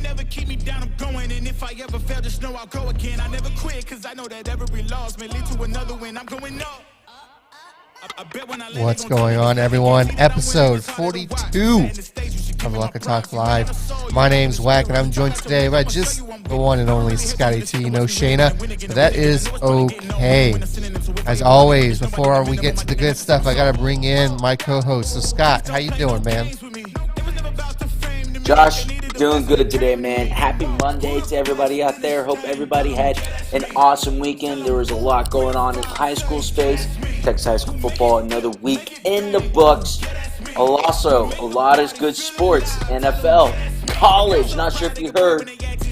ever keep me down, I'm going. And if I ever fail, just know I'll go again. I never quit, cause I know that every loss may lead to another win. I'm going up. What's going on, everyone? Episode 42 of Luck and Talk Live. My name's Wack, and I'm joined today by just the one and only Scotty T. No Shana, but that is okay. As always, before we get to the good stuff, I gotta bring in my co-host. So, Scott, how you doing, man? Josh, doing good today, man. Happy Monday to everybody out there. Hope everybody had an awesome weekend. There was a lot going on in high school space. Texas high school football, another week in the books. Also, a lot of good sports, NFL, college. Not sure if you heard,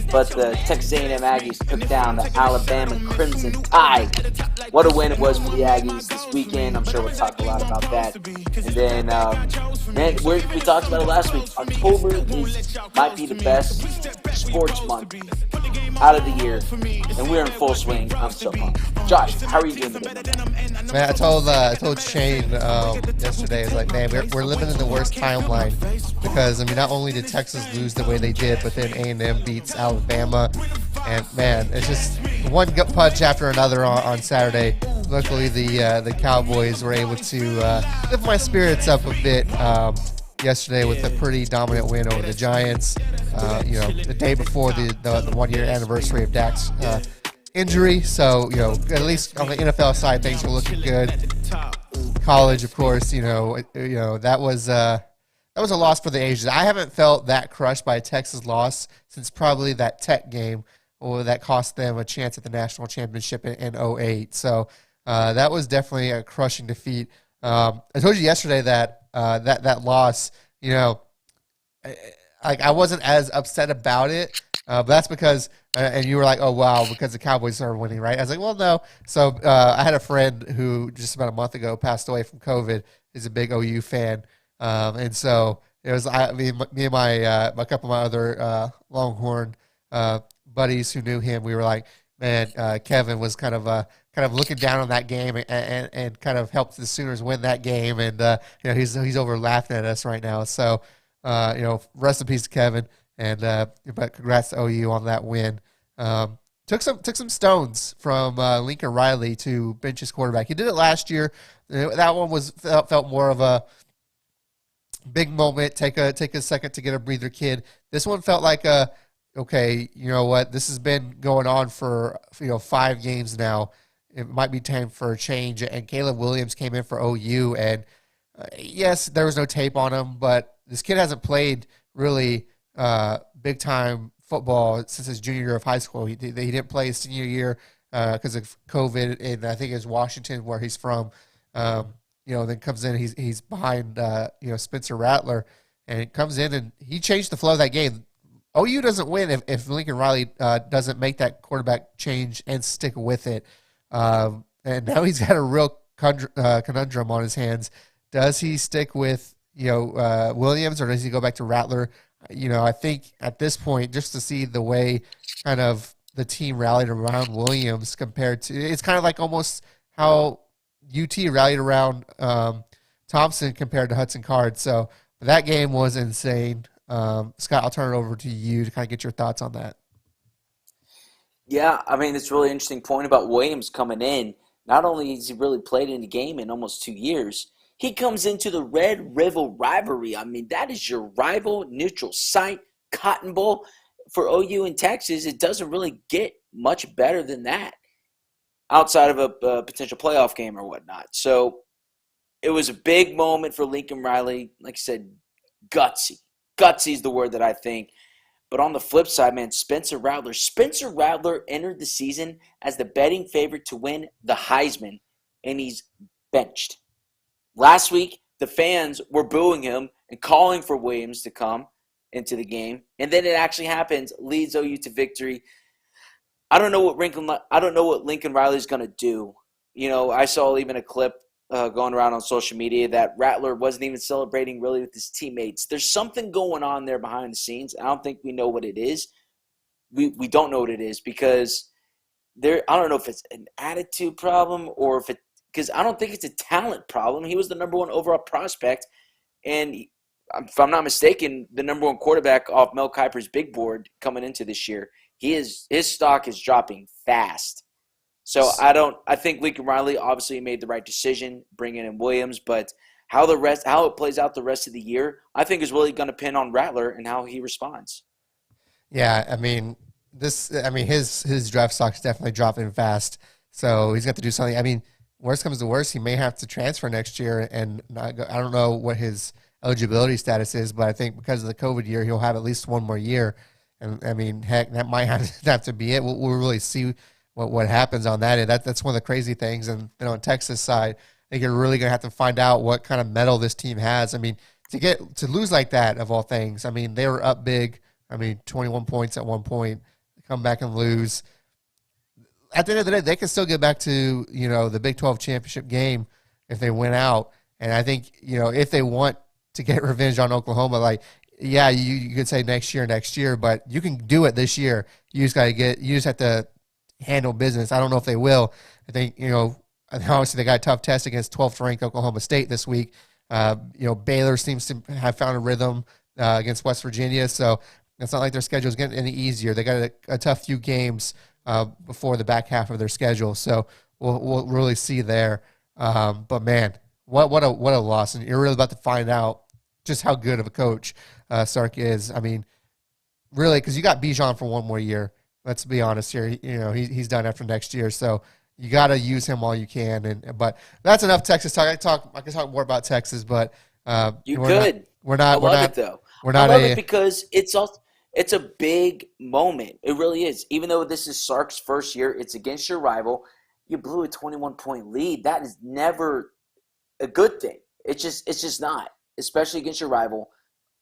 but the Texas A&M Aggies took down the Alabama Crimson Tide. What a win it was for the Aggies this weekend. I'm sure we'll talk a lot about that. And then, man, we talked about it last week. October might be the best sports month out of the year, and we're in full swing. I'm so pumped. Josh, how are you doing today? Man, I told Shane yesterday, I was like, man, we're living in the worst timeline because, I mean, not only did Texas lose the way they did, but then A&M beats Alabama. And, man, it's just one gut punch after another on Saturday. Luckily, the Cowboys were able to lift my spirits up a bit yesterday with a pretty dominant win over the Giants. The day before the one-year anniversary of Dak's injury. So, at least on the NFL side, things are looking good. College, of course, that was a loss for the ages. I haven't felt that crushed by a Texas loss since probably that Tech game, or that cost them a chance at the national championship in 2008. So that was definitely a crushing defeat. I told you yesterday that that loss, I wasn't as upset about it, but that's because, and you were like, oh, wow, because the Cowboys are winning, right? I was like, well, no. So I had a friend who just about a month ago passed away from COVID. He's a big OU fan. And so it was, me and my a couple of my other Longhorn buddies who knew him, we were like, man, Kevin was kind of looking down on that game and kind of helped the Sooners win that game. And, he's over laughing at us right now. So, rest in peace to Kevin. And but congrats to OU on that win. Took some stones from Lincoln Riley to bench his quarterback. He did it last year. That one felt more of a big moment. Take a second to get a breather, kid. This one felt like okay, you know what? This has been going on for 5 games now. It might be time for a change. And Caleb Williams came in for OU, and yes, there was no tape on him, but this kid hasn't played really big time football since his junior year of high school. He didn't play his senior year because of COVID, and I think it was Washington where he's from. Then comes in, he's behind Spencer Rattler, and comes in and he changed the flow of that game. OU doesn't win if Lincoln Riley doesn't make that quarterback change and stick with it. And now he's got a real conundrum on his hands. Does he stick with Williams, or does he go back to Rattler? I think at this point, just to see the way kind of the team rallied around Williams compared to, it's kind of like almost how UT rallied around Thompson compared to Hudson Card. So that game was insane. Scott, I'll turn it over to you to kind of get your thoughts on that. Yeah, I mean, it's a really interesting point about Williams coming in. Not only has he really played in the game in almost 2 years, he comes into the Red River rivalry. I mean, that is your rival, neutral site, Cotton Bowl. For OU in Texas, it doesn't really get much better than that outside of a potential playoff game or whatnot. So it was a big moment for Lincoln Riley. Like I said, gutsy. Gutsy is the word that I think. But on the flip side, man, Spencer Rattler entered the season as the betting favorite to win the Heisman, and he's benched. Last week, the fans were booing him and calling for Williams to come into the game, and then it actually happens, leads OU to victory. I don't know what Lincoln Riley's going to do. I saw even a clip going around on social media that Rattler wasn't even celebrating really with his teammates. There's something going on there behind the scenes. I don't think we know what it is. We don't know what it is because I don't know if it's an attitude problem or because I don't think it's a talent problem. He was the number 1 overall prospect, and if I'm not mistaken, the number one quarterback off Mel Kiper's big board coming into this year. His stock is dropping fast. So I think Lincoln Riley obviously made the right decision bringing in Williams, but how it plays out the rest of the year, I think is really going to pin on Rattler and how he responds. Yeah, I mean his draft stock is definitely dropping fast. So he's got to do something. I mean, worst comes to worst, he may have to transfer next year and not go. I don't know what his eligibility status is, but I think because of the COVID year, he'll have at least one more year. And I mean, heck, that might have to be it. We'll really see what happens on that. And that's one of the crazy things. And on Texas side, I think you're really going to have to find out what kind of mettle this team has. I mean, to lose like that of all things. I mean, they were up big. I mean, 21 points at one point, come back and lose. At the end of the day, they can still get back to, the Big 12 championship game if they win out. And I think, if they want to get revenge on Oklahoma, yeah, you could say next year, but you can do it this year. You just have to handle business. I don't know if they will. I think, obviously they got a tough test against 12th ranked Oklahoma State this week. Baylor seems to have found a rhythm against West Virginia. So it's not like their schedule is getting any easier. They got a tough few games before the back half of their schedule. So we'll really see there. But man, what a loss. And you're really about to find out just how good of a coach Sark is. I mean, really, because you got Bijan for one more year. Let's be honest here. He's done after next year. So you got to use him while you can. But that's enough Texas talk. I can talk more about Texas, but I love it though. I love it because it's a big moment. It really is. Even though this is Sark's first year, it's against your rival. You blew a 21-point lead. That is never a good thing. It's just not, especially against your rival.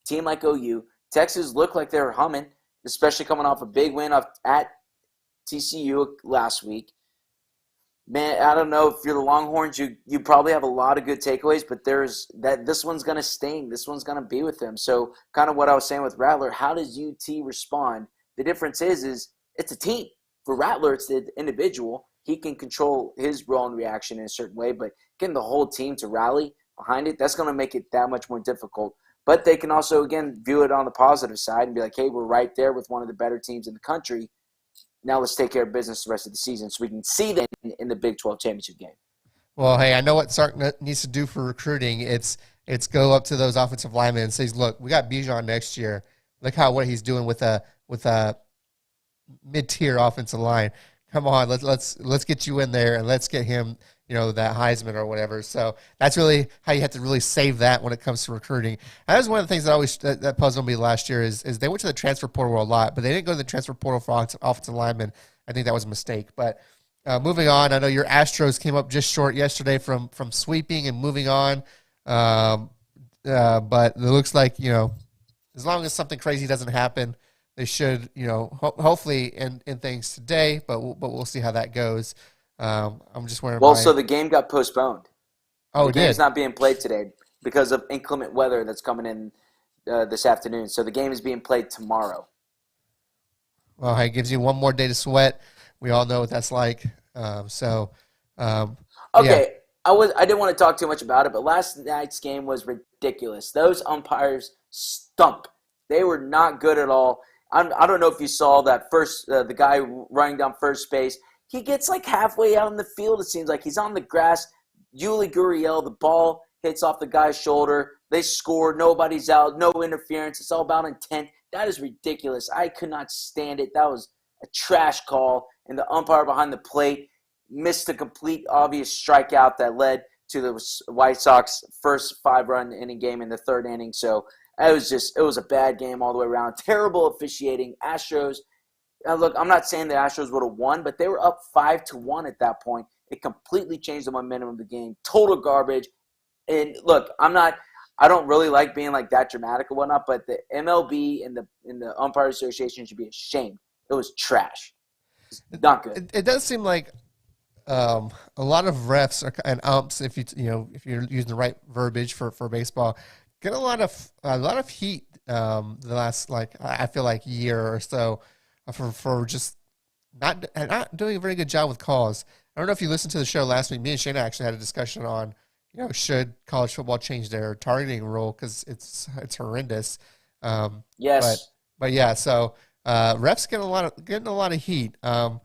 Team like OU, Texas looked like they were humming, especially coming off a big win at TCU last week. Man, I don't know if you're the Longhorns, you probably have a lot of good takeaways, but this one's going to sting. This one's going to be with them. So kind of what I was saying with Rattler, how does UT respond? The difference is it's a team. For Rattler, it's the individual. He can control his role and reaction in a certain way, but getting the whole team to rally behind it, that's going to make it that much more difficult. But they can also, again, view it on the positive side and be like, hey, we're right there with one of the better teams in the country. Now let's take care of business the rest of the season so we can see them in the Big 12 championship game. Well, hey, I know what Sark needs to do for recruiting. It's go up to those offensive linemen and say, look, we got Bijan next year. Look what he's doing with a mid-tier offensive line. Come on, let's get you in there and let's get him, that Heisman or whatever. So that's really how you have to really save that when it comes to recruiting. That was one of the things that puzzled me last year is they went to the transfer portal a lot, but they didn't go to the transfer portal for offensive linemen. I think that was a mistake. But moving on, I know your Astros came up just short yesterday from sweeping and moving on. But it looks like, as long as something crazy doesn't happen, they should, hopefully end things today, but we'll see how that goes. I'm just wondering. So the game got postponed. Oh, the game's not being played today because of inclement weather that's coming in this afternoon. So the game is being played tomorrow. Well, it gives you one more day to sweat. We all know what that's like. Okay, yeah. I didn't want to talk too much about it, but last night's game was ridiculous. Those umpires stunk. They were not good at all. I don't know if you saw that first, the guy running down first base. He gets like halfway out in the field. It seems like he's on the grass. Yuli Gurriel, the ball hits off the guy's shoulder. They score. Nobody's out. No interference. It's all about intent. That is ridiculous. I could not stand it. That was a trash call. And the umpire behind the plate missed a complete obvious strikeout that led to the White Sox first 5-run inning game in the third inning. So it was a bad game all the way around. Terrible officiating. Astros. Look, I'm not saying the Astros would have won, but they were up 5-1 at that point. It completely changed the momentum of the game. Total garbage. And look, I don't really like being like that dramatic or whatnot, but the MLB and the Umpire Association should be ashamed. It was trash. It's not good. It does seem like a lot of refs and umps, if you're using the right verbiage for baseball, get a lot of heat the last I feel like year or so. For just not doing a very good job with calls. I don't know if you listened to the show last week. Me and Shana actually had a discussion on, should college football change their targeting rule because it's horrendous. Yes. But yeah, so refs getting a lot of heat. And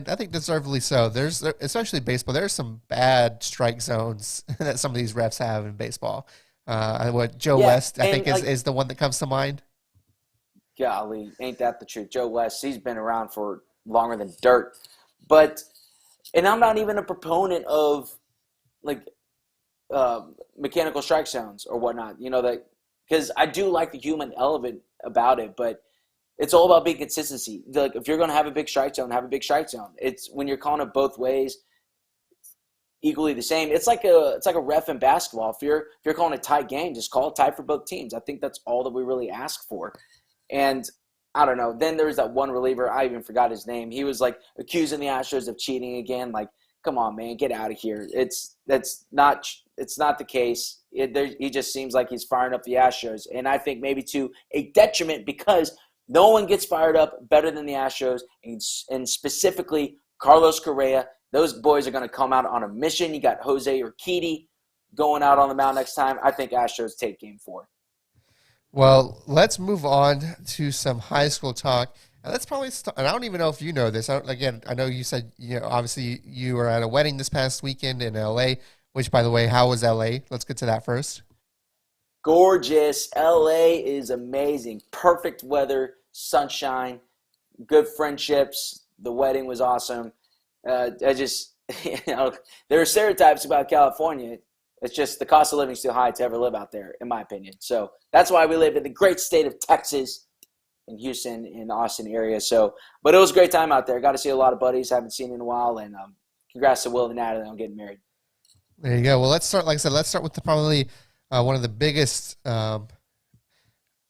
I think deservedly so. There's especially baseball. There's some bad strike zones that some of these refs have in baseball. Joe West, I think, is the one that comes to mind. Golly, ain't that the truth? Joe West, he's been around for longer than dirt. And I'm not even a proponent of mechanical strike zones or whatnot. Because I do like the human element about it, but it's all about being consistency. Like, if you're going to have a big strike zone, have a big strike zone. It's when you're calling it both ways, equally the same. It's like a ref in basketball. If you're calling a tight game, just call it tight for both teams. I think that's all that we really ask for. And I don't know. Then there was that one reliever. I even forgot his name. He was accusing the Astros of cheating again. Come on, man, get out of here. It's not the case. He just seems like he's firing up the Astros, and I think maybe to a detriment because no one gets fired up better than the Astros, and specifically Carlos Correa. Those boys are going to come out on a mission. You got Jose Urquidy going out on the mound next time. I think Astros take Game 4. Well, let's move on to some high school talk. And let's probably and I don't even know if you know this. I know you said, obviously you were at a wedding this past weekend in L.A., which, by the way, how was L.A.? Let's get to that first. Gorgeous. L.A. is amazing. Perfect weather, sunshine, good friendships. The wedding was awesome. There are stereotypes about California. It's just the cost of living is too high to ever live out there, in my opinion. So that's why we live in the great state of Texas, in Houston, in the Austin area. But it was a great time out there. Got to see a lot of buddies. Haven't seen in a while. And congrats to Will and Natalie on getting married. There you go. Well, let's start. Like I said, let's start with probably one of the biggest,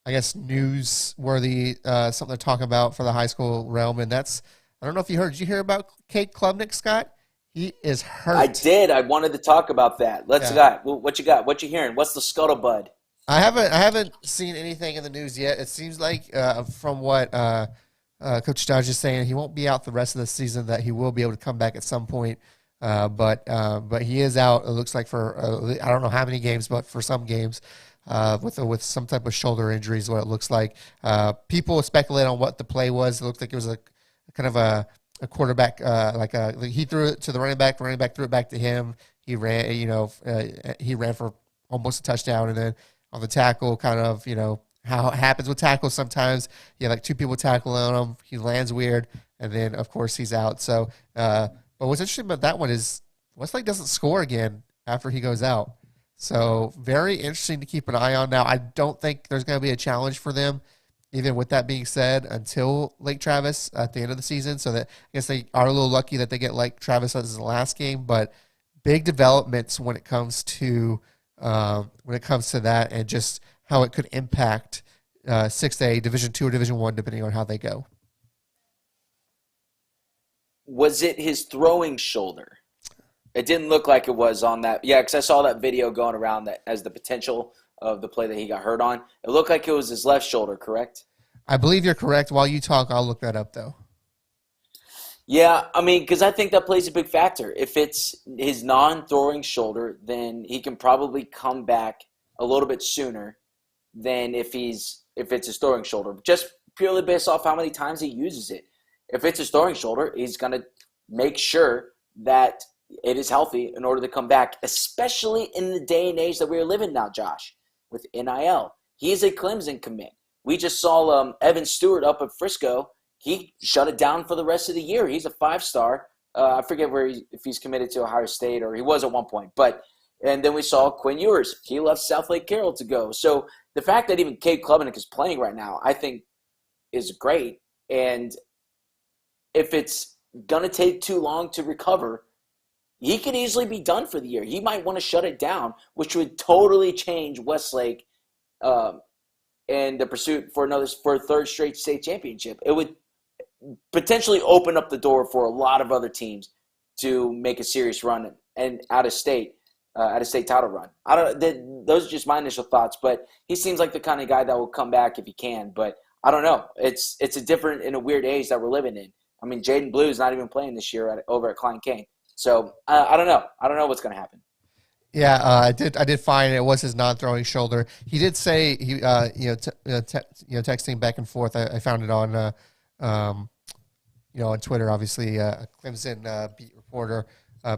newsworthy something to talk about for the high school realm, and that's, I don't know if you heard. Did you hear about Cade Klubnik, Scott? He is hurt. I did. I wanted to talk about that. What you got? What you hearing? What's the scuttlebutt? I haven't seen anything in the news yet. It seems like from what Coach Dodge is saying, he won't be out the rest of the season. That he will be able to come back at some point. But he is out. It looks like for I don't know how many games, but for some games, with some type of shoulder injury is what it looks like. People speculate on what the play was. It looked like it was a kind of a quarterback, he threw it to the running back threw it back to him. He ran, he ran for almost a touchdown, and then on the tackle, kind of, how it happens with tackles sometimes. You have two people tackle on him. He lands weird, and then of course he's out. So. But what's interesting about that one is Westlake doesn't score again after he goes out. So very interesting to keep an eye on. Now, I don't think there's going to be a challenge for them, even with that being said, until Lake Travis at the end of the season. So that I guess they are a little lucky that they get Lake Travis as the last game. But big developments when it comes to that, and just how it could impact 6A, Division II, or Division I, depending on how they go. Was it his throwing shoulder? It didn't look like it was on that. Yeah, because I saw that video going around that as the potential of the play that he got hurt on. It looked like it was his left shoulder, correct? I believe you're correct. While you talk, I'll look that up, though. Yeah, because I think that plays a big factor. If it's his non-throwing shoulder, then he can probably come back a little bit sooner than if it's his throwing shoulder, just purely based off how many times he uses it. If it's his throwing shoulder, he's going to make sure that it is healthy in order to come back, especially in the day and age that we're living now, Josh, with NIL. He is a Clemson commit. We just saw Evan Stewart up at Frisco. He shut it down for the rest of the year. He's a 5-star. I forget if he's committed to Ohio State, or he was at one point. And then we saw Quinn Ewers. He left South Lake Carroll to go. So the fact that even Cade Klubnik is playing right now, I think, is great. And if it's going to take too long to recover, he could easily be done for the year. He might want to shut it down, which would totally change Westlake and the pursuit for a third straight state championship. It would potentially open up the door for a lot of other teams to make a serious run and out of state title run. Those are just my initial thoughts, but he seems like the kind of guy that will come back if he can. But I don't know. It's a different and a weird age that we're living in. Jaden Blue's not even playing this year over at Klein Kane. So I don't know. I don't know what's going to happen. Yeah, I did find it was his non-throwing shoulder. He did say he, texting back and forth. I found it on, on Twitter. Obviously, a Clemson beat reporter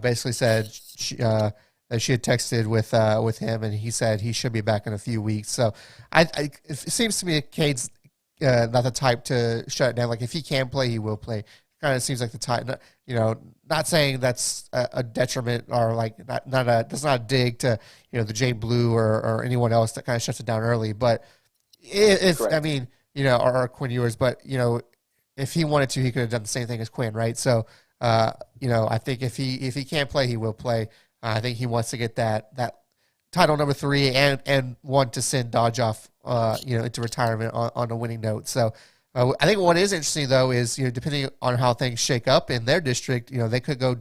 basically said that she had texted with him, and he said he should be back in a few weeks. So, it seems to me Cade's not the type to shut it down. Like if he can play, he will play. Kind of seems like the type. Not saying that's a detriment or like that's not a dig to the Jane Blue or anyone else that kind of shuts it down early. But if Correct. I mean or Quinn Ewers, but if he wanted to, he could have done the same thing as Quinn, right? So I think if he can't play, he will play. I think he wants to get that title number 3 and want to send Dodge off into retirement on a winning note. So. I think what is interesting, though, is depending on how things shake up in their district, they could go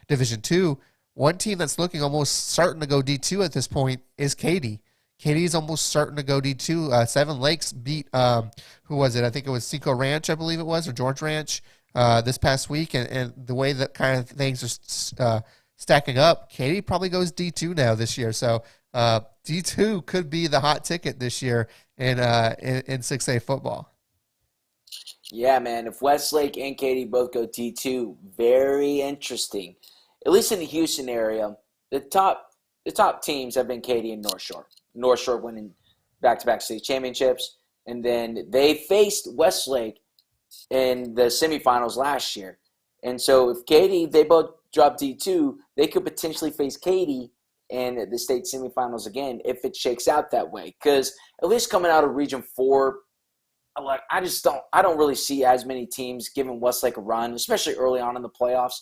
Division II. One team that's looking almost certain to go D2 at this point is Katy. Katy's almost certain to go D2. Seven Lakes beat who was it? I think it was Cinco Ranch, I believe it was, or George Ranch this past week. And the way that kind of things are stacking up, Katy probably goes D2 now this year. So D2 could be the hot ticket this year in 6A football. Yeah, man. If Westlake and Katy both go D2, very interesting. At least in the Houston area, the top teams have been Katy and North Shore. North Shore winning back-to-back state championships, and then they faced Westlake in the semifinals last year. And so if Katy, they both drop D2, they could potentially face Katy in the state semifinals again if it shakes out that way. Because at least coming out of Region 4, I don't really see as many teams giving Westlake a run, especially early on in the playoffs,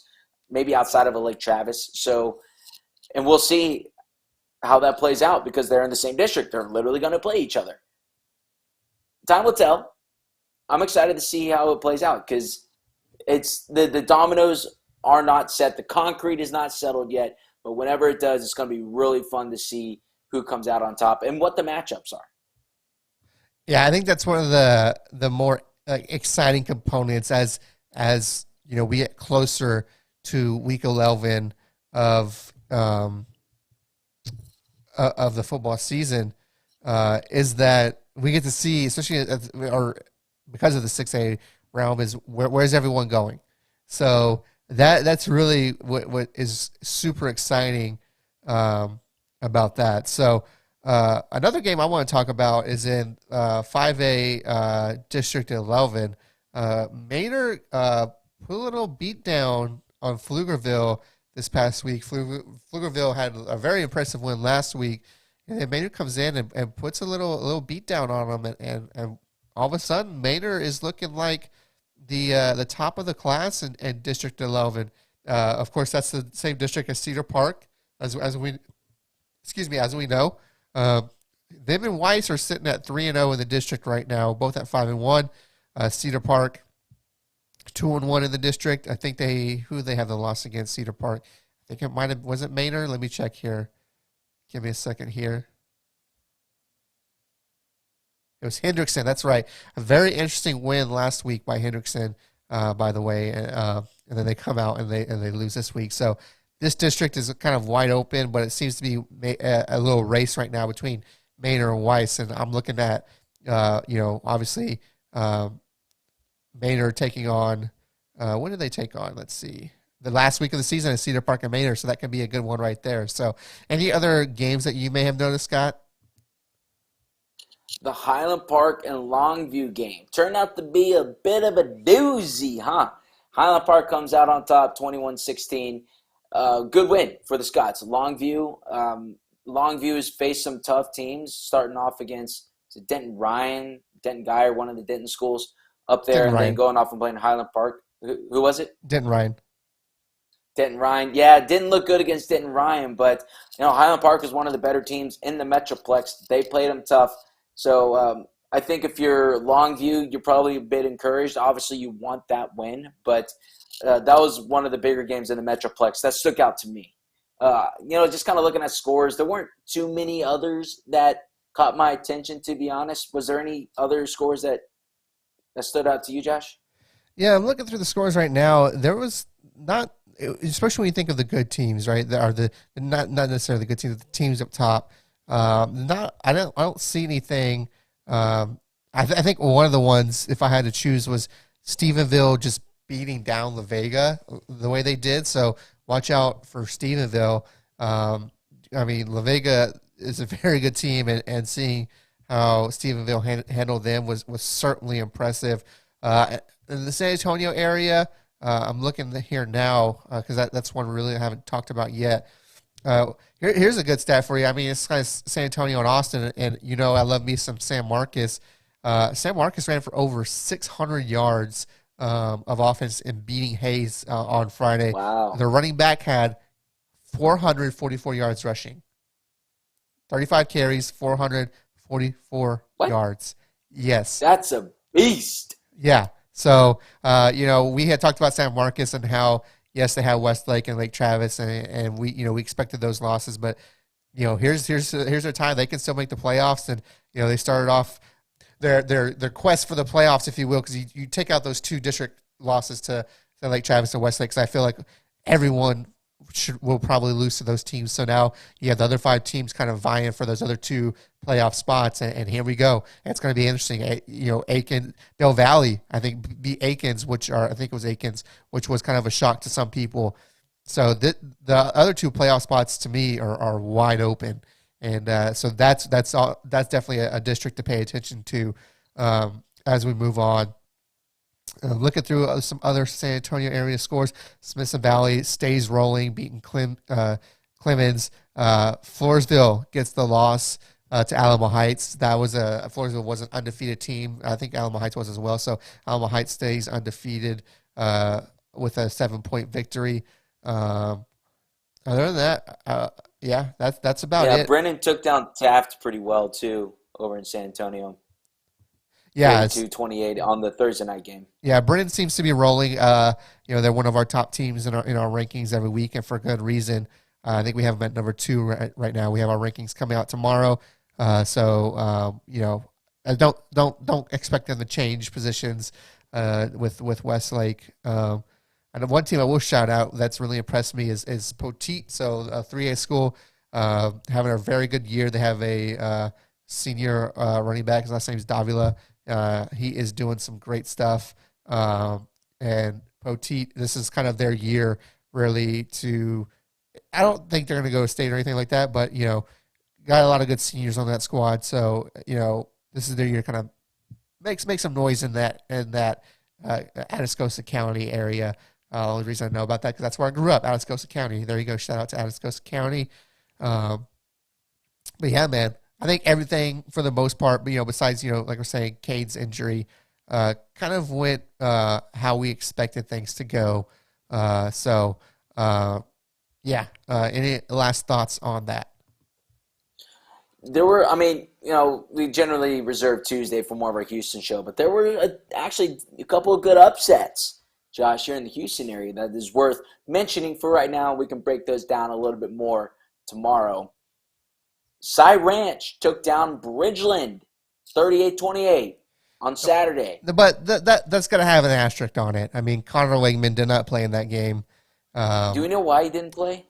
maybe outside of a Lake Travis. So, and we'll see how that plays out because they're in the same district. They're literally going to play each other. Time will tell. I'm excited to see how it plays out because it's the dominoes are not set. The concrete is not settled yet. But whenever it does, it's going to be really fun to see who comes out on top and what the matchups are. Yeah, I think that's one of the more exciting components as we get closer to week 11 of the football season. Is that we get to see, especially or because of the 6A realm, is where's everyone going? So. That's really what is super exciting about that. So another game I want to talk about is in 5A District 11. Maynard put a little beat down on Pflugerville this past week. Pflugerville had a very impressive win last week, and then Maynard comes in and puts a little beat down on them, and all of a sudden Maynard is looking like the top of the class in District 11. Of course, that's the same district as Cedar Park, as we know. Them and Weiss are sitting at 3-0 in the district right now, both at 5-1. Cedar Park 2-1 in the district. I think they have the loss against Cedar Park. I think was it Maynard? Let me check here. Give me a second here. It was Hendrickson. That's right. A very interesting win last week by Hendrickson, by the way, and then they come out and they lose this week. So this district is kind of wide open, but it seems to be a little race right now between Maynard and Weiss, and I'm looking at obviously Maynard taking on when did they take on? Let's see. The last week of the season is Cedar Park and Maynard, so that can be a good one right there. So any other games that you may have noticed, Scott? The Highland Park and Longview game turned out to be a bit of a doozy, huh? Highland Park comes out on top, 21-16. Good win for the Scots. Longview has faced some tough teams, starting off against Denton Guyer, one of the Denton schools up there, and then going off and playing Highland Park. Who was it? Denton Ryan. Yeah, it didn't look good against Denton Ryan, but Highland Park is one of the better teams in the Metroplex. They played them tough. So I think if you're Longview, you're probably a bit encouraged. Obviously, you want that win, but that was one of the bigger games in the Metroplex. That stuck out to me. Just kind of looking at scores, there weren't too many others that caught my attention, to be honest. Was there any other scores that stood out to you, Josh? Yeah, I'm looking through the scores right now. There was not especially when you think of the good teams, right? That are the not necessarily the good teams, the teams up top. I don't see anything. I think one of the ones, if I had to choose, was Stephenville just beating down La Vega the way they did. So watch out for Stephenville. I mean, La Vega is a very good team, and seeing how Stephenville handled them was certainly impressive. In the San Antonio area, I'm looking here now because that's one really I haven't talked about yet. Here's a good stat for you. I mean, it's kind of San Antonio and Austin, and I love me some San Marcos. San Marcos ran for over 600 yards of offense in beating Hayes on Friday. Wow. The running back had 444 yards rushing. 35 carries, 444 yards. Yes. That's a beast. Yeah. So, we had talked about San Marcos and how, yes, they have Westlake and Lake Travis, and we expected those losses, but, here's their time. They can still make the playoffs, and, they started off their quest for the playoffs, if you will, because you take out those two district losses to Lake Travis and Westlake, because I feel like everyone will probably lose to those teams. So now you have the other 5 teams kind of vying for those other 2 playoff spots, and here we go. And it's going to be interesting. Aiken, Del Valley, I think, beat Aikens, which was kind of a shock to some people. So the other 2 playoff spots to me are wide open, and so that's definitely a district to pay attention to as we move on. Looking through some other San Antonio area scores, Smithson Valley stays rolling, beating Clemens. Floresville gets the loss to Alamo Heights. That was Floresville was an undefeated team. I think Alamo Heights was as well. So Alamo Heights stays undefeated with a 7-point victory. Other than that, that's about it. Yeah, Brennan took down Taft pretty well too over in San Antonio. Yeah, 32-28 on the Thursday night game. Yeah, Brennan seems to be rolling. They're one of our top teams in our rankings every week, and for good reason. I think we have them at number 2 right now. We have our rankings coming out tomorrow. So don't expect them to change positions with Westlake. And one team I will shout out that's really impressed me is Poteet. So a 3A school having a very good year. They have a senior running back. His last name is Davila. He is doing some great stuff. And Poteet, this is kind of their year really to – I don't think they're going to go to state or anything like that, but, got a lot of good seniors on that squad. So, this is their year to kind of make some noise in that Atascosa County area. The only reason I know about that because that's where I grew up, Atascosa County. There you go. Shout out to Atascosa County. But, yeah, man. I think everything for the most part, besides, like we're saying, Cade's injury, kind of went how we expected things to go. Any last thoughts on that? There were, we generally reserve Tuesday for more of our Houston show, but there were actually a couple of good upsets, Josh, here in the Houston area that is worth mentioning for right now. We can break those down a little bit more tomorrow. Cy Ranch took down Bridgeland 38-28 on Saturday. But that's going to have an asterisk on it. I mean, Connor Wegman did not play in that game. Do we know why he didn't play?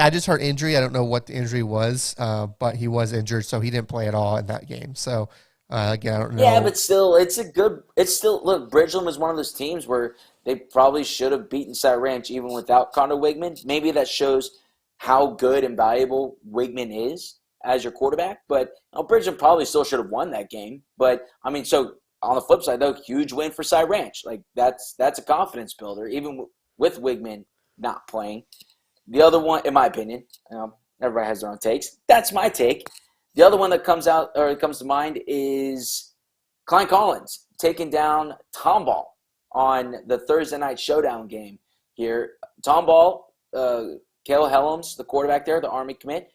I just heard injury. I don't know what the injury was, but he was injured, so he didn't play at all in that game. So, again, I don't know. Yeah, but still, look, Bridgeland was one of those teams where they probably should have beaten Cy Ranch even without Connor Wegman. Maybe that shows how good and valuable Wegman is as your quarterback, but Bridgeland probably still should have won that game. But so on the flip side, though, huge win for Cy Ranch. Like that's a confidence builder, even with Wigman not playing. The other one, in my opinion, everybody has their own takes. That's my take. The other one that comes to mind is Klein Collins taking down Tomball on the Thursday night showdown game here. Tomball, Kale Helms, the quarterback there, the Army commit,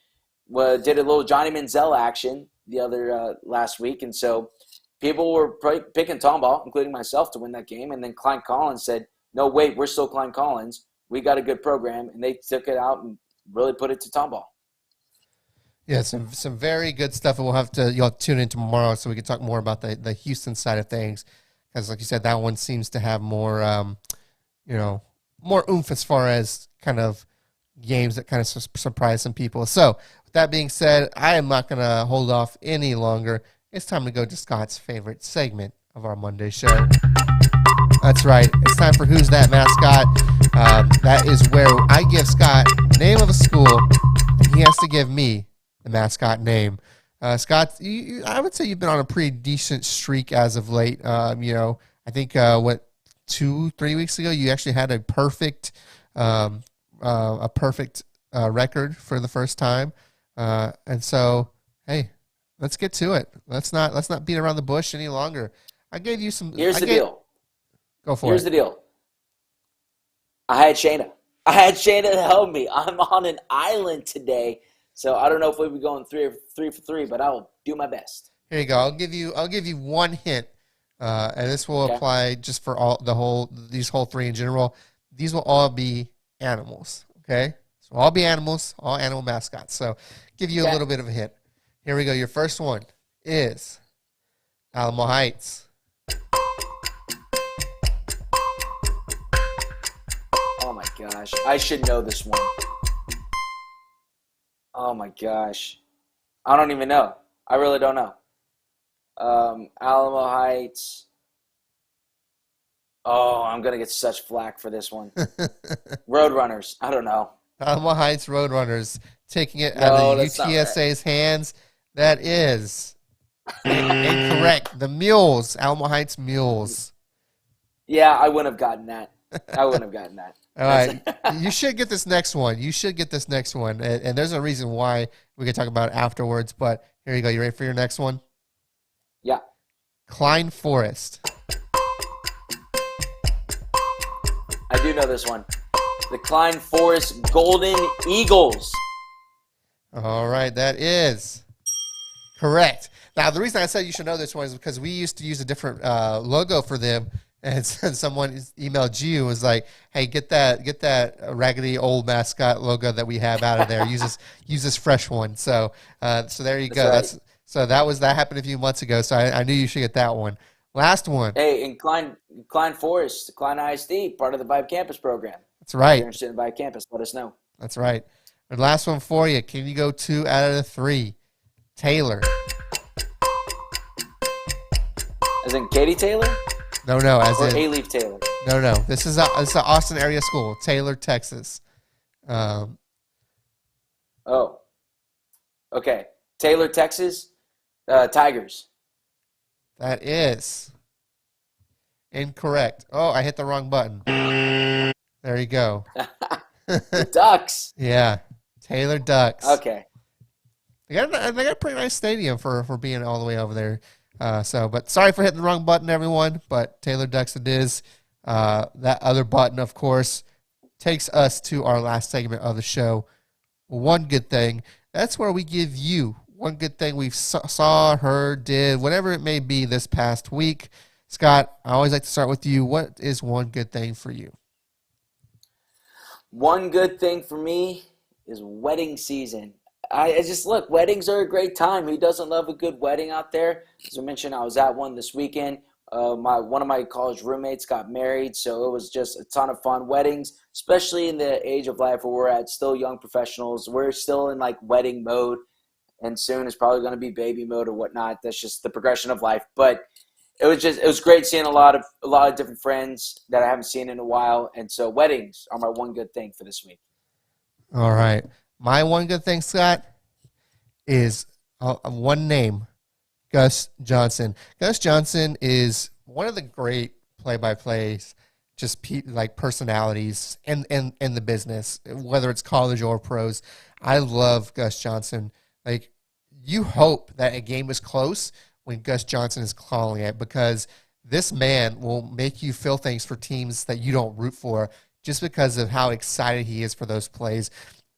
did a little Johnny Manziel action the other last week, and so people were picking Tomball, including myself, to win that game. And then Klein Collins said, "No, wait, we're still Klein Collins. We got a good program," and they took it out and really put it to Tomball. Yeah, some very good stuff, and you'll tune in tomorrow so we can talk more about the Houston side of things, because like you said, that one seems to have more more oomph as far as kind of games that kind of surprise some people. So with that being said, I am not going to hold off any longer. It's time to go to Scott's favorite segment of our Monday show. That's right. It's time for Who's That Mascot? That is where I give Scott the name of a school, and he has to give me the mascot name. Scott, I would say you've been on a pretty decent streak as of late. I think 2-3 weeks ago you actually had a perfect record for the first time. And so, hey, let's get to it. Let's not beat around the bush any longer. I gave you some. Here's the deal. Go for it. Here's the deal. I had Shana to help me. I'm on an island today, so I don't know if we'll be going three for three, but I will do my best. Here you go. I'll give you one hint, and this will apply just for these whole three in general. These will all be animals. Okay, so all be animals, all animal mascots. So give you a little bit of a hint. Here we go. Your first one is Alamo Heights. Oh my gosh, I should know this one. Oh my gosh, I don't even know. I really don't know. Alamo Heights. Oh, I'm gonna get such flack for this one. Roadrunners. I don't know. Alamo Heights Roadrunners, taking it out of the UTSA's hands. That is incorrect. The Mules, Alamo Heights Mules. Yeah, I wouldn't have gotten that. All right. You should get this next one. And there's a reason why we can talk about it afterwards. But here you go. You ready for your next one? Yeah. Klein Forest. I do know this one. The Klein Forest Golden Eagles. All right. That is correct. Now, the reason I said you should know this one is because we used to use a different logo for them. And someone emailed you and was like, "Hey, get that raggedy old mascot logo that we have out of there. Use this fresh one." So there you go. Right. That happened a few months ago. So I knew you should get that one. Last one. Hey, in Klein Forest, Klein ISD, part of the VYPE campus program. That's right. If you're interested in VYPE campus, let us know. That's right. And last one for you. Can you go 2 out of the 3? Taylor. As in Katie Taylor? No, as or in A-Leaf Taylor. No. This is an Austin area school, Taylor, Texas. Oh, okay. Taylor, Texas. Tigers. That is incorrect. Oh, I hit the wrong button. There you go. The Ducks. Yeah, Taylor Ducks. Okay. They got a pretty nice stadium for being all the way over there. But sorry for hitting the wrong button, everyone. But Taylor Ducks it is. That other button, of course, takes us to our last segment of the show. One good thing. That's where we give you one good thing we've saw, heard, did, whatever it may be this past week. Scott, I always like to start with you. What is one good thing for you? One good thing for me is wedding season. I just look, weddings are a great time. Who doesn't love a good wedding out there? As I mentioned, I was at one this weekend. One of my college roommates got married, so it was just a ton of fun. Weddings, especially in the age of life where we're at, still young professionals, we're still in like wedding mode, and soon it's probably going to be baby mode or whatnot. That's just the progression of life. But it was great seeing a lot of different friends that I haven't seen in a while, and so weddings are my one good thing for this week. All right. My one good thing, Scott, is one name, Gus Johnson. Gus Johnson is one of the great play-by-plays, just like personalities in the business, whether it's college or pros. I love Gus Johnson. Like, you hope that a game is close when Gus Johnson is calling it, because this man will make you feel things for teams that you don't root for just because of how excited he is for those plays.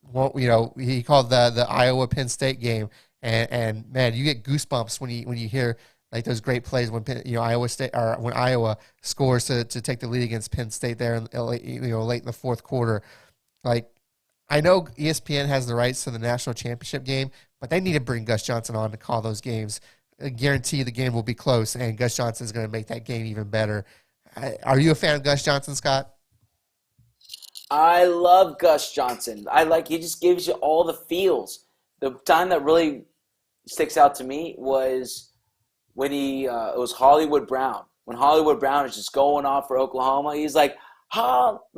Well, he called the Iowa Penn State game, and man, you get goosebumps when you hear like those great plays when Iowa State, or when Iowa scores to take the lead against Penn State there in late in the fourth quarter. Like, I know ESPN has the rights to the national championship game, but they need to bring Gus Johnson on to call those games. I guarantee the game will be close, and Gus Johnson is going to make that game even better. Are you a fan of Gus Johnson, Scott? I love Gus Johnson. He just gives you all the feels. The time that really sticks out to me was when it was Hollywood Brown. When Hollywood Brown is just going off for Oklahoma, he's like, Hollywood.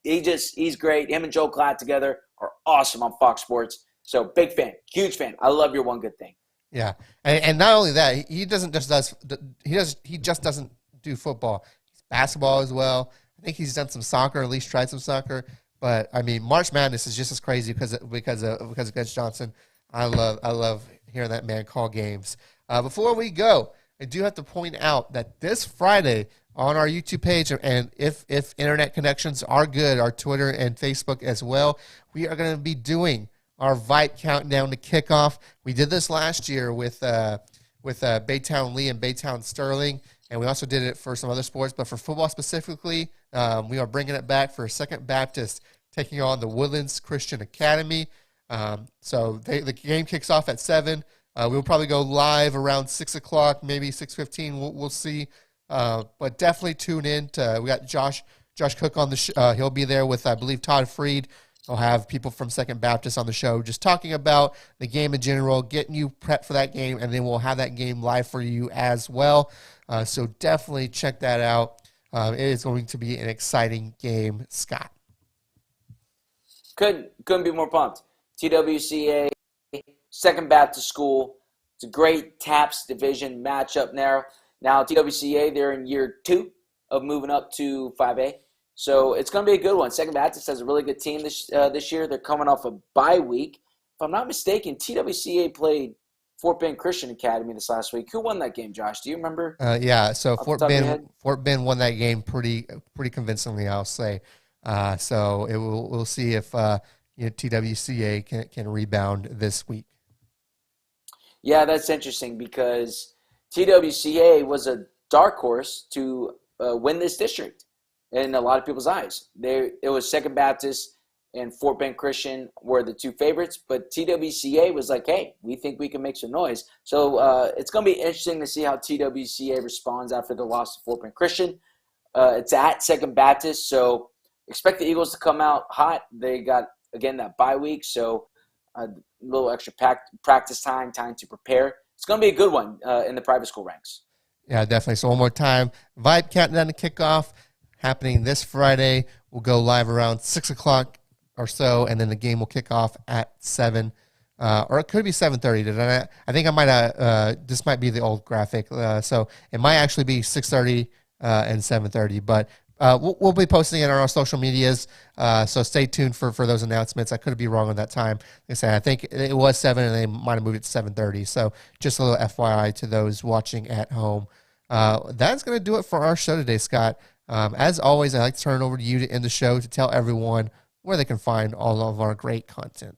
He's great. Him and Joe Klatt together are awesome on Fox Sports. So big fan, huge fan. I love your one good thing. Yeah, and not only that, he just doesn't do football. He's basketball as well. I think he's done some soccer, at least tried some soccer. But I mean, March Madness is just as crazy because of Gus Johnson. I love hearing that man call games. Before we go, I do have to point out that this Friday on our YouTube page, and if internet connections are good, our Twitter and Facebook as well, we are going to be doing our VYPE countdown to kickoff. We did this last year with Baytown Lee and Baytown Sterling, and we also did it for some other sports. But for football specifically, we are bringing it back for Second Baptist taking on the Woodlands Christian Academy. So the game kicks off at 7. We'll probably go live around 6 o'clock, maybe 6:15. We'll see. But definitely tune in. We got Josh Cook on the he'll be there with, I believe, Todd Freed. We'll have people from Second Baptist on the show just talking about the game in general, getting you prepped for that game, and then we'll have that game live for you as well. So definitely check that out. It is going to be an exciting game, Scott. Couldn't be more pumped. TWCA, Second Baptist School. It's a great TAPS division matchup there. Now, TWCA, they're in year 2 of moving up to 5A. So it's going to be a good one. Second Baptist has a really good team this year. They're coming off a bye week. If I'm not mistaken, TWCA played Fort Bend Christian Academy this last week. Who won that game, Josh? Do you remember? Yeah, so Fort Bend won that game pretty convincingly, I'll say. So we'll see if TWCA can rebound this week. Yeah, that's interesting because TWCA was a dark horse to win this district in a lot of people's eyes. It was Second Baptist and Fort Bend Christian were the two favorites, but TWCA was like, hey, we think we can make some noise. So it's going to be interesting to see how TWCA responds after the loss to Fort Bend Christian. It's at Second Baptist, so expect the Eagles to come out hot. They got, again, that bye week, so a little extra practice time to prepare. It's going to be a good one in the private school ranks. Yeah, definitely. So one more time, VYPE countdown to kickoff happening this Friday. We'll go live around 6 o'clock or so, and then the game will kick off at 7. Or it could be 7:30. I think I might this might be the old graphic. So it might actually be 6:30 and 7:30. But we'll be posting it on our social medias. So stay tuned for those announcements. I could be wrong on that time. Like I said, I think it was 7 and they might have moved it to 7:30. So just a little FYI to those watching at home. That's going to do it for our show today, Scott. As always, I'd like to turn it over to you to end the show to tell everyone where they can find all of our great content.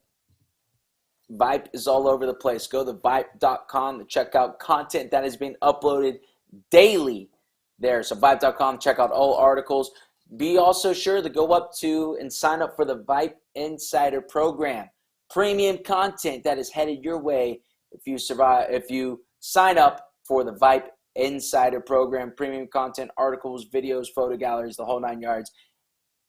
VYPE is all over the place. Go to VYPE.com to check out content that is being uploaded daily there. So VYPE.com, check out all articles. Be also sure to go up to and sign up for the VYPE Insider Program. Premium content that is headed your way if you sign up for the VYPE Insider Program. Premium content, articles, videos, photo galleries, the whole 9 yards.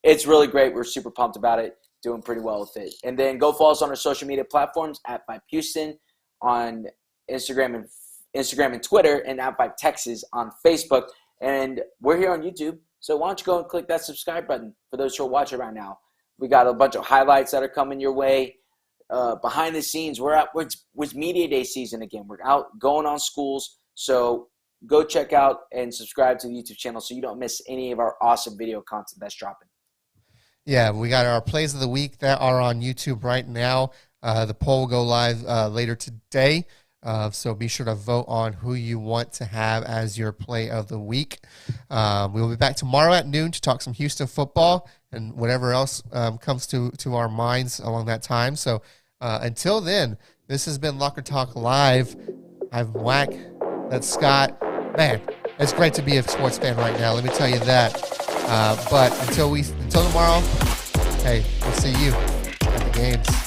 It's really great. We're super pumped about it. Doing pretty well with it. And then go follow us on our social media platforms at VYPE Houston on Instagram and Twitter, and at VYPE Texas on Facebook. And we're here on YouTube. So why don't you go and click that subscribe button for those who are watching right now. We got a bunch of highlights that are coming your way. Behind the scenes, it's media day season again. We're out going on schools. So go check out and subscribe to the YouTube channel so you don't miss any of our awesome video content that's dropping. Yeah, we got our plays of the week that are on YouTube right now. The poll will go live later today. So be sure to vote on who you want to have as your play of the week. We will be back tomorrow at noon to talk some Houston football and whatever else comes to our minds along that time. So until then, this has been Locker Talk Live. I'm Whack. That's Scott. Man, it's great to be a sports fan right now. Let me tell you that. But until tomorrow, hey, we'll see you at the games.